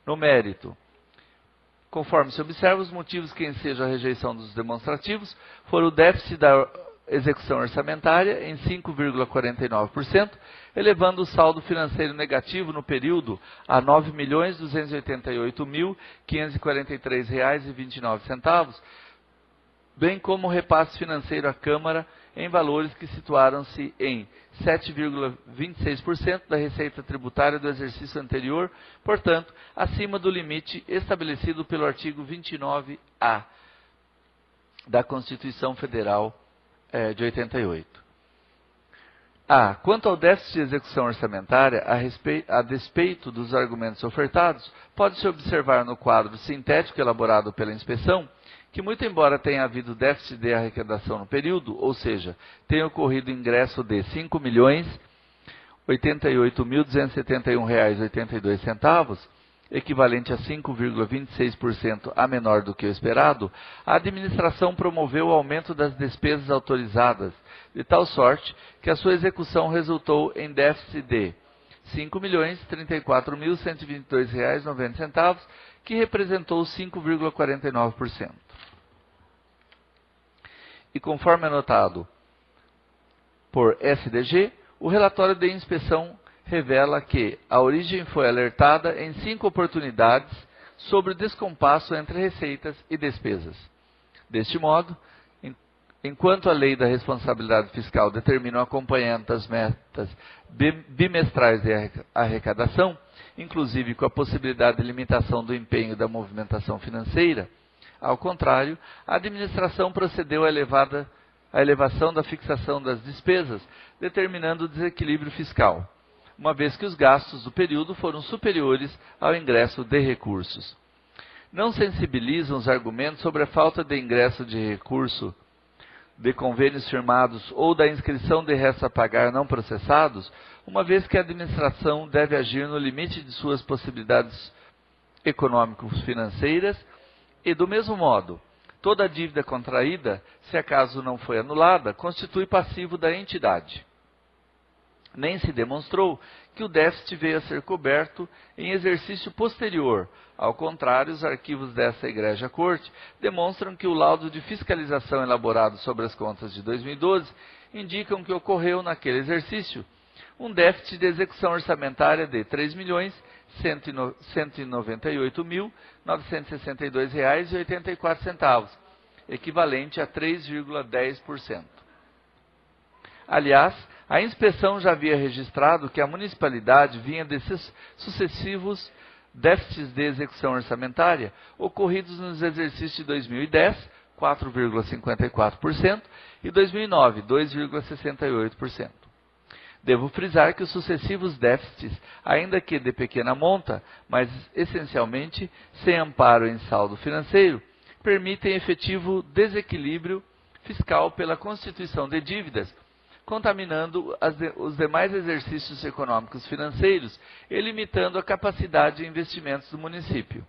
No mérito, conforme se observa, os motivos que ensejam a rejeição dos demonstrativos foram o déficit da execução orçamentária em 5,49%, elevando o saldo financeiro negativo no período a R$ 9.288.543,29, bem como o repasse financeiro à Câmara em valores que situaram-se em 7,26% da receita tributária do exercício anterior, portanto, acima do limite estabelecido pelo artigo 29A da Constituição Federal de 88. Quanto ao déficit de execução orçamentária, a despeito dos argumentos ofertados, pode-se observar no quadro sintético elaborado pela inspeção que, muito embora tenha havido déficit de arrecadação no período, ou seja, tenha ocorrido ingresso de R$ 5.088.271,82, equivalente a 5,26% a menor do que o esperado, a administração promoveu o aumento das despesas autorizadas, de tal sorte que a sua execução resultou em déficit de R$ 5.034.122,90, que representou 5,49%. E conforme anotado por SDG, o relatório de inspeção revela que a origem foi alertada em 5 oportunidades sobre o descompasso entre receitas e despesas. Deste modo, enquanto a lei da responsabilidade fiscal determina o acompanhamento das metas bimestrais de arrecadação, inclusive com a possibilidade de limitação do empenho da movimentação financeira, ao contrário, a administração procedeu à elevação da fixação das despesas, determinando o desequilíbrio fiscal, uma vez que os gastos do período foram superiores ao ingresso de recursos. Não sensibilizam os argumentos sobre a falta de ingresso de recurso de convênios firmados ou da inscrição de restos a pagar não processados, uma vez que a administração deve agir no limite de suas possibilidades econômico-financeiras e, do mesmo modo, toda a dívida contraída, se acaso não foi anulada, constitui passivo da entidade. Nem se demonstrou que o déficit veio a ser coberto em exercício posterior. Ao contrário, os arquivos dessa Egrégia Corte demonstram que o laudo de fiscalização elaborado sobre as contas de 2012 indicam que ocorreu naquele exercício um déficit de execução orçamentária de R$ 3.198.962,84, equivalente a 3,10%. Aliás, a inspeção já havia registrado que a municipalidade vinha desses sucessivos déficits de execução orçamentária ocorridos nos exercícios de 2010, 4,54%, e 2009, 2,68%. Devo frisar que os sucessivos déficits, ainda que de pequena monta, mas essencialmente sem amparo em saldo financeiro, permitem efetivo desequilíbrio fiscal pela constituição de dívidas, contaminando os demais exercícios econômicos financeiros e limitando a capacidade de investimentos do município.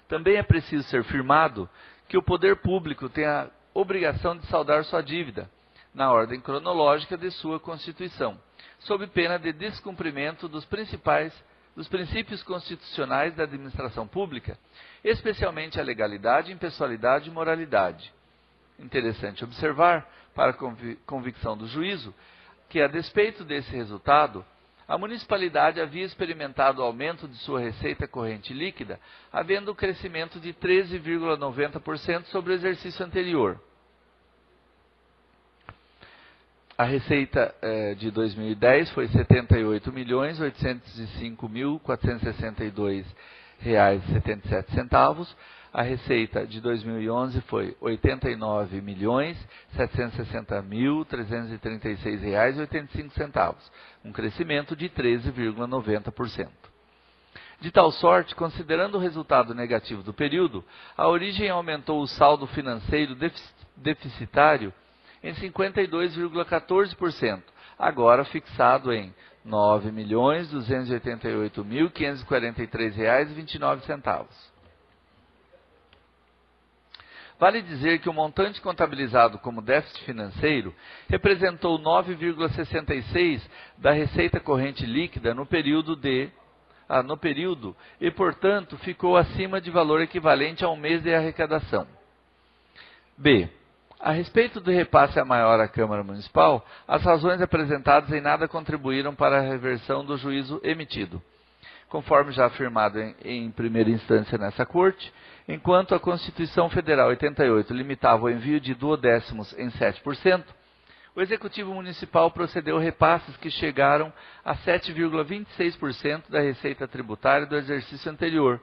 Também é preciso ser firmado que o poder público tem a obrigação de saldar sua dívida, na ordem cronológica de sua constituição, sob pena de descumprimento dos princípios constitucionais da administração pública, especialmente a legalidade, impessoalidade e moralidade. Interessante observar, para a convicção do juízo, que, a despeito desse resultado, a municipalidade havia experimentado o aumento de sua receita corrente líquida, havendo um crescimento de 13,90% sobre o exercício anterior. A receita de 2010 foi R$ 78.805.462,77. A receita de 2011 foi R$ 89.760.336,85, um crescimento de 13,90%. De tal sorte, considerando o resultado negativo do período, a origem aumentou o saldo financeiro deficitário em 52,14%, agora fixado em R$ 9.288.543,29. Vale dizer que o montante contabilizado como déficit financeiro representou 9,66% da receita corrente líquida no período de no período e, portanto, ficou acima de valor equivalente a um mês de arrecadação. B. A respeito do repasse a maior à Câmara Municipal, as razões apresentadas em nada contribuíram para a reversão do juízo emitido, conforme já afirmado em primeira instância nessa Corte. Enquanto a Constituição Federal 88 limitava o envio de duodécimos em 7%, o Executivo Municipal procedeu a repasses que chegaram a 7,26% da receita tributária do exercício anterior,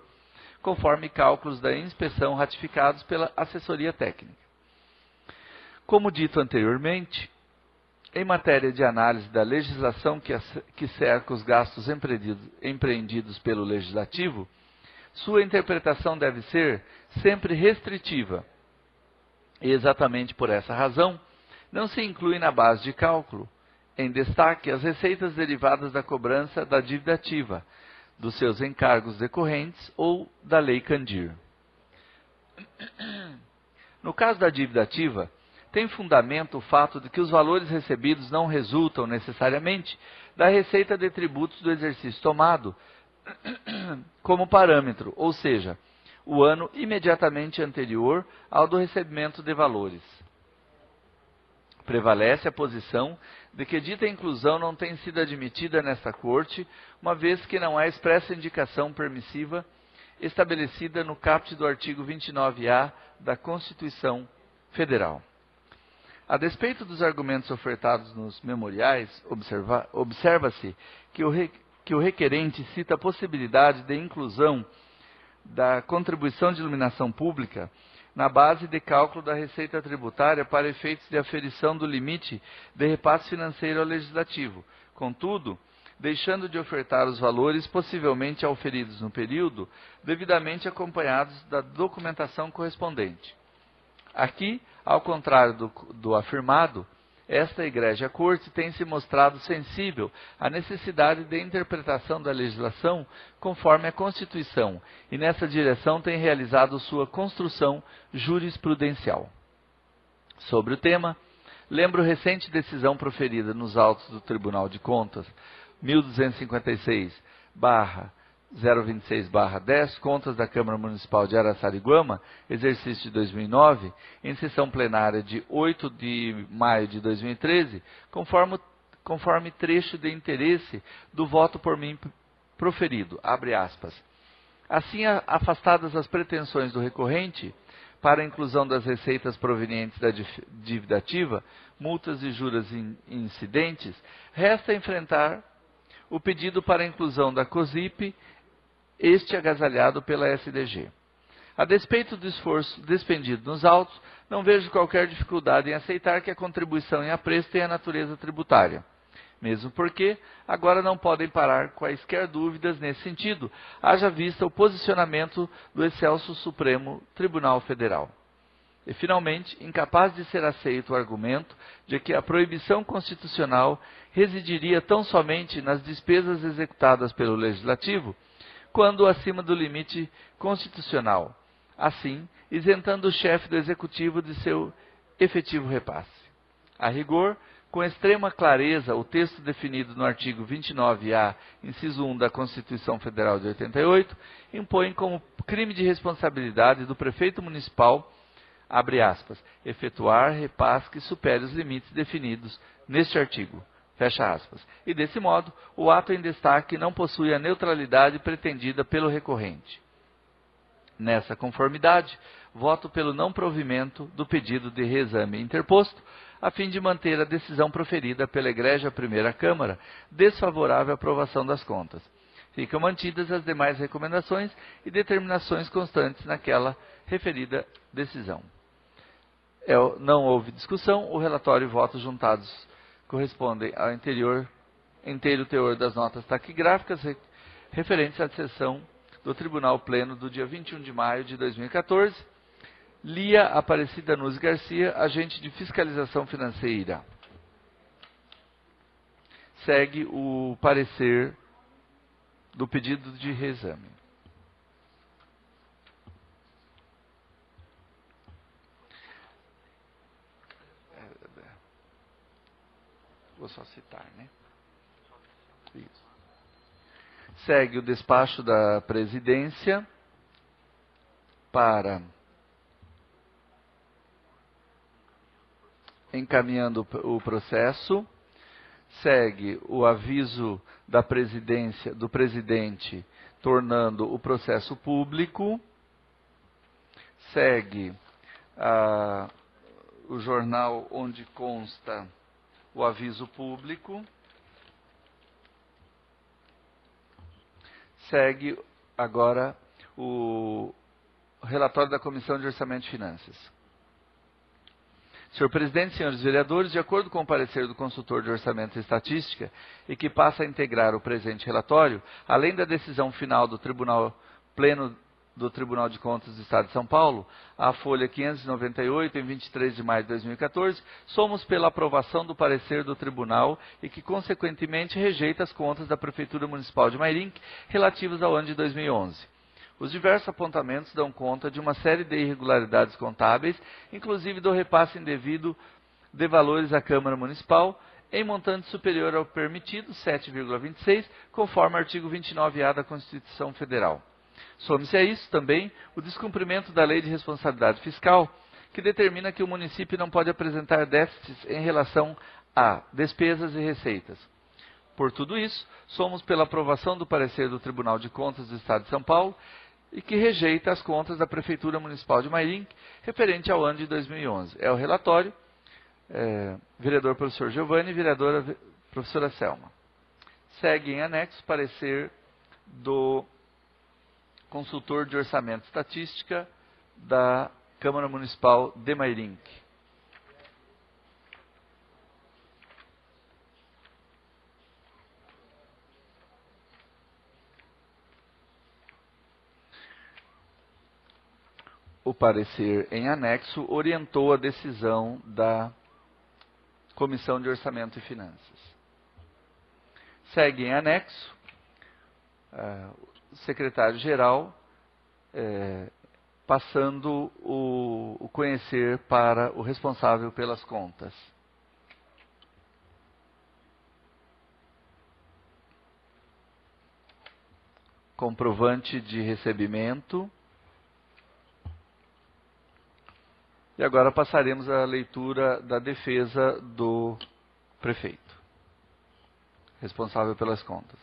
conforme cálculos da inspeção ratificados pela assessoria técnica. Como dito anteriormente, em matéria de análise da legislação que cerca os gastos empreendidos pelo Legislativo, sua interpretação deve ser sempre restritiva. E exatamente por essa razão, não se inclui na base de cálculo, em destaque, as receitas derivadas da cobrança da dívida ativa, dos seus encargos decorrentes ou da Lei Candir. No caso da dívida ativa, tem fundamento o fato de que os valores recebidos não resultam necessariamente da receita de tributos do exercício tomado como parâmetro, ou seja, o ano imediatamente anterior ao do recebimento de valores. Prevalece a posição de que dita inclusão não tem sido admitida nesta Corte, uma vez que não há expressa indicação permissiva estabelecida no caput do artigo 29A da Constituição Federal. A despeito dos argumentos ofertados nos memoriais, observa-se que o requerente cita a possibilidade de inclusão da contribuição de iluminação pública na base de cálculo da receita tributária para efeitos de aferição do limite de repasse financeiro ao Legislativo. Contudo, deixando de ofertar os valores possivelmente auferidos no período, devidamente acompanhados da documentação correspondente. Aqui, ao contrário do afirmado, esta Egrégia Corte tem se mostrado sensível à necessidade de interpretação da legislação conforme a Constituição e nessa direção tem realizado sua construção jurisprudencial. Sobre o tema, lembro recente decisão proferida nos autos do Tribunal de Contas 1256/026/10, Contas da Câmara Municipal de Araçariguama, exercício de 2009, em sessão plenária de 8 de maio de 2013, conforme trecho de interesse do voto por mim proferido, abre aspas. Assim, afastadas as pretensões do recorrente para a inclusão das receitas provenientes da dívida ativa, multas e juros incidentes, resta enfrentar o pedido para a inclusão da COSIP, este agasalhado pela SDG. A despeito do esforço despendido nos autos, não vejo qualquer dificuldade em aceitar que a contribuição em apreço tenha natureza tributária. Mesmo porque agora não podem parar quaisquer dúvidas nesse sentido, haja vista o posicionamento do excelso Supremo Tribunal Federal. E, finalmente, incapaz de ser aceito o argumento de que a proibição constitucional residiria tão somente nas despesas executadas pelo Legislativo, quando acima do limite constitucional, assim, isentando o chefe do Executivo de seu efetivo repasse. A rigor, com extrema clareza, o texto definido no artigo 29A, inciso 1 da Constituição Federal de 88, impõe como crime de responsabilidade do prefeito municipal, abre aspas, efetuar repasse que supere os limites definidos neste artigo, fecha aspas. E desse modo, o ato em destaque não possui a neutralidade pretendida pelo recorrente. Nessa conformidade, voto pelo não provimento do pedido de reexame interposto, a fim de manter a decisão proferida pela Egrégia Primeira Câmara, desfavorável à aprovação das contas. Ficam mantidas as demais recomendações e determinações constantes naquela referida decisão. Não houve discussão, o relatório e votos juntados correspondem ao inteiro teor das notas taquigráficas referentes à sessão do Tribunal Pleno do dia 21 de maio de 2014. Lia Aparecida Nuz Garcia, agente de fiscalização financeira. Segue o parecer do pedido de reexame. Vou só citar, né? Isso. Segue o despacho da presidência para encaminhando o processo. Segue o aviso da presidência, do presidente, tornando o processo público. Segue o jornal onde consta o aviso público. Segue agora o relatório da Comissão de Orçamento e Finanças. Senhor presidente, senhores vereadores, de acordo com o parecer do consultor de Orçamento e Estatística, e que passa a integrar o presente relatório, além da decisão final do Tribunal Pleno do Tribunal de Contas do Estado de São Paulo, a folha 598, em 23 de maio de 2014, somos pela aprovação do parecer do Tribunal e que, consequentemente, rejeita as contas da Prefeitura Municipal de Mairinque relativas ao ano de 2011. Os diversos apontamentos dão conta de uma série de irregularidades contábeis, inclusive do repasse indevido de valores à Câmara Municipal, em montante superior ao permitido, 7,26, conforme o artigo 29A da Constituição Federal. Some-se a isso também o descumprimento da Lei de Responsabilidade Fiscal, que determina que o município não pode apresentar déficits em relação a despesas e receitas. Por tudo isso, somos pela aprovação do parecer do Tribunal de Contas do Estado de São Paulo, e que rejeita as contas da Prefeitura Municipal de Mairinque, referente ao ano de 2011. É o relatório, vereador professor Giovanni e vereadora professora Selma. Segue em anexo parecer do consultor de Orçamento e Estatística da Câmara Municipal de Mairinque. O parecer em anexo orientou a decisão da Comissão de Orçamento e Finanças. Segue em anexo o secretário-geral passando o conhecer para o responsável pelas contas. Comprovante de recebimento. E agora passaremos à leitura da defesa do prefeito, responsável pelas contas.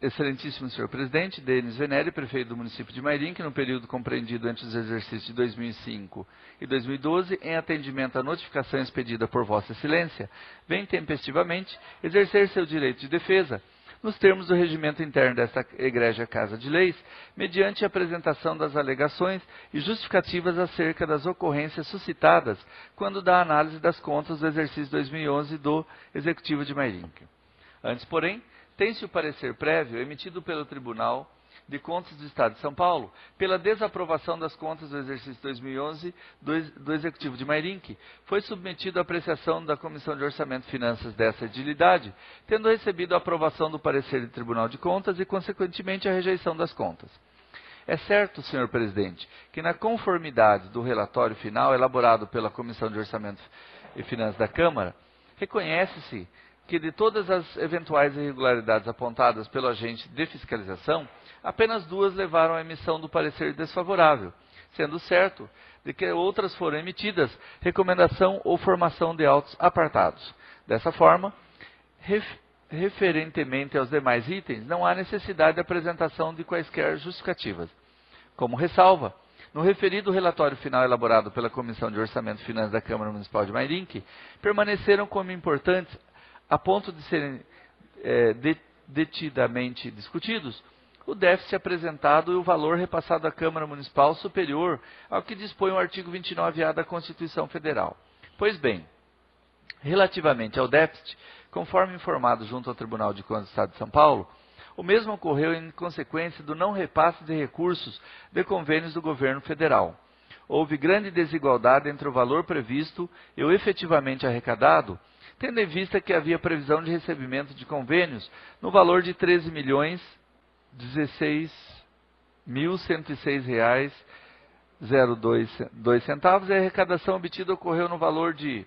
Excelentíssimo senhor presidente, Denis Venere, prefeito do município de Mairinque, no período compreendido entre os exercícios de 2005 e 2012, em atendimento à notificação expedida por vossa excelência, vem tempestivamente exercer seu direito de defesa, nos termos do regimento interno desta egrégia Casa de Leis, mediante a apresentação das alegações e justificativas acerca das ocorrências suscitadas quando da análise das contas do exercício 2011 do Executivo de Mairinque. Antes, porém, tem-se o parecer prévio emitido pelo Tribunal de Contas do Estado de São Paulo pela desaprovação das contas do exercício 2011 do Executivo de Mairinque, foi submetido à apreciação da Comissão de Orçamento e Finanças dessa edilidade, tendo recebido a aprovação do parecer do Tribunal de Contas e, consequentemente, a rejeição das contas. É certo, senhor presidente, que na conformidade do relatório final elaborado pela Comissão de Orçamento e Finanças da Câmara, reconhece-se que de todas as eventuais irregularidades apontadas pelo agente de fiscalização, apenas 2 levaram à emissão do parecer desfavorável, sendo certo de que outras foram emitidas recomendação ou formação de autos apartados. Dessa forma, referentemente aos demais itens, não há necessidade de apresentação de quaisquer justificativas. Como ressalva, no referido relatório final elaborado pela Comissão de Orçamento e Finanças da Câmara Municipal de Mairinque, permaneceram como importantes, a ponto de serem detidamente discutidos, o déficit apresentado e o valor repassado à Câmara Municipal superior ao que dispõe o artigo 29A da Constituição Federal. Pois bem, relativamente ao déficit, conforme informado junto ao Tribunal de Contas do Estado de São Paulo, o mesmo ocorreu em consequência do não repasse de recursos de convênios do governo federal. Houve grande desigualdade entre o valor previsto e o efetivamente arrecadado, tendo em vista que havia previsão de recebimento de convênios no valor de R$ 13.016.106,02 e a arrecadação obtida ocorreu no valor de